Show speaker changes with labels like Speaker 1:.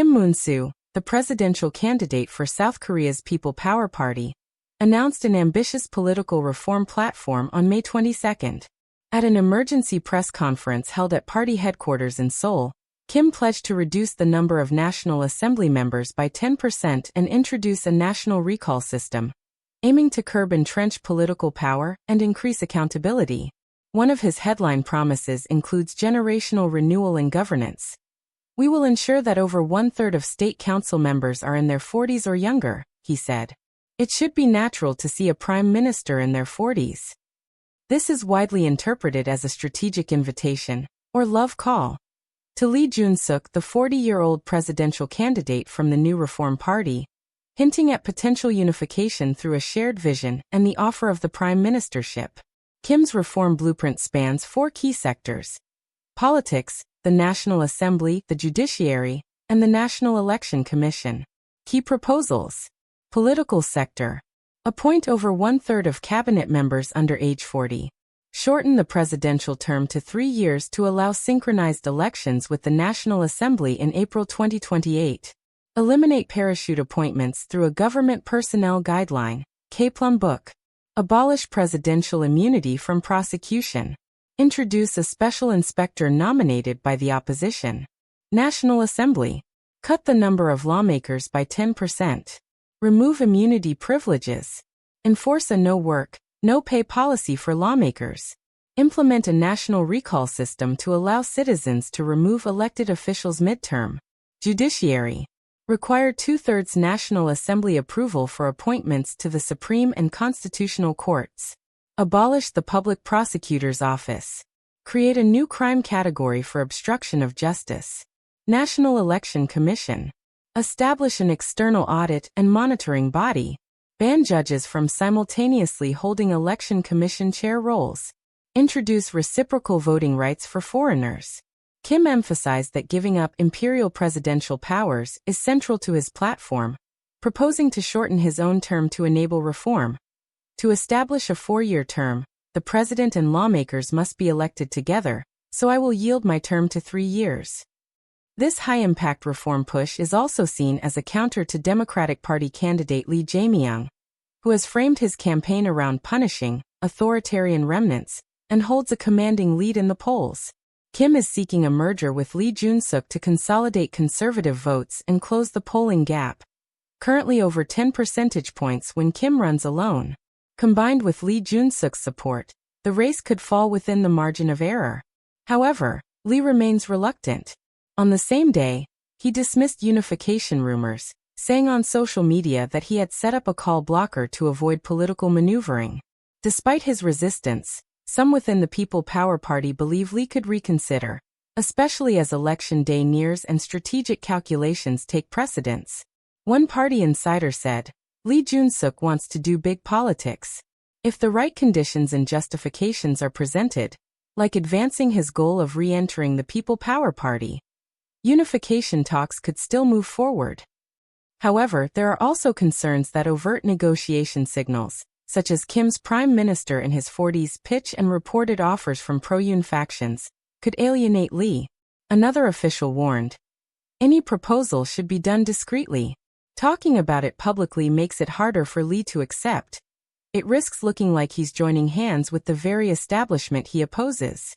Speaker 1: Moon-Soo, the presidential candidate for South Korea's People Power Party, announced an ambitious political reform platform on May 22. At an emergency press conference held at party headquarters in Seoul, Kim pledged to reduce the number of National Assembly members by 10% and introduce a national recall system, aiming to curb entrenched political power and increase accountability. One of his headline promises includes generational renewal in governance. "We will ensure that over one-third of state council members are in their 40s or younger," he said. "It should be natural to see a prime minister in their 40s. This is widely interpreted as a strategic invitation, or love call, to Lee Jun-seok, the 40-year-old presidential candidate from the New Reform Party, hinting at potential unification through a shared vision and the offer of the prime ministership. Kim's reform blueprint spans 4 key sectors: politics, the National Assembly, the judiciary, and the National Election Commission. Key proposals: political sector. Appoint over one-third of cabinet members under age 40. Shorten the presidential term to 3 years to allow synchronized elections with the National Assembly in April 2028. Eliminate parachute appointments through a government personnel guideline, K-Plum Book. Abolish presidential immunity from prosecution. Introduce a special inspector nominated by the opposition. National Assembly. Cut the number of lawmakers by 10%. Remove immunity privileges. Enforce a no-work, no-pay policy for lawmakers. Implement a national recall system to allow citizens to remove elected officials midterm. Judiciary. Require 2/3 National Assembly approval for appointments to the Supreme and Constitutional Courts. Abolish the Public Prosecutor's Office. Create a new crime category for obstruction of justice. National Election Commission. Establish an external audit and monitoring body. Ban judges from simultaneously holding election commission chair roles. Introduce reciprocal voting rights for foreigners. Kim emphasized that giving up imperial presidential powers is central to his platform, proposing to shorten his own term to enable reform. To establish a 4-year term, the president and lawmakers must be elected together, so I will yield my term to 3 years. This high-impact reform push is also seen as a counter to Democratic Party candidate Lee Jun-seok, who has framed his campaign around punishing authoritarian remnants and holds a commanding lead in the polls. Kim is seeking a merger with Lee Jun-seok to consolidate conservative votes and close the polling gap, currently over 10 percentage points when Kim runs alone. Combined with Lee Jun-seok's support, the race could fall within the margin of error. However, Lee remains reluctant. On the same day, he dismissed unification rumors, saying on social media that he had set up a call blocker to avoid political maneuvering. Despite his resistance, some within the People Power Party believe Lee could reconsider, especially as election day nears and strategic calculations take precedence. One party insider said, "Lee Jun-seok wants to do big politics. If the right conditions and justifications are presented, like advancing his goal of re-entering the People Power Party, unification talks could still move forward." However, there are also concerns that overt negotiation signals, such as Kim's prime minister in his 40s pitch and reported offers from pro-Yoon factions, could alienate Lee. Another official warned, "Any proposal should be done discreetly. Talking about it publicly makes it harder for Lee to accept. It risks looking like he's joining hands with the very establishment he opposes."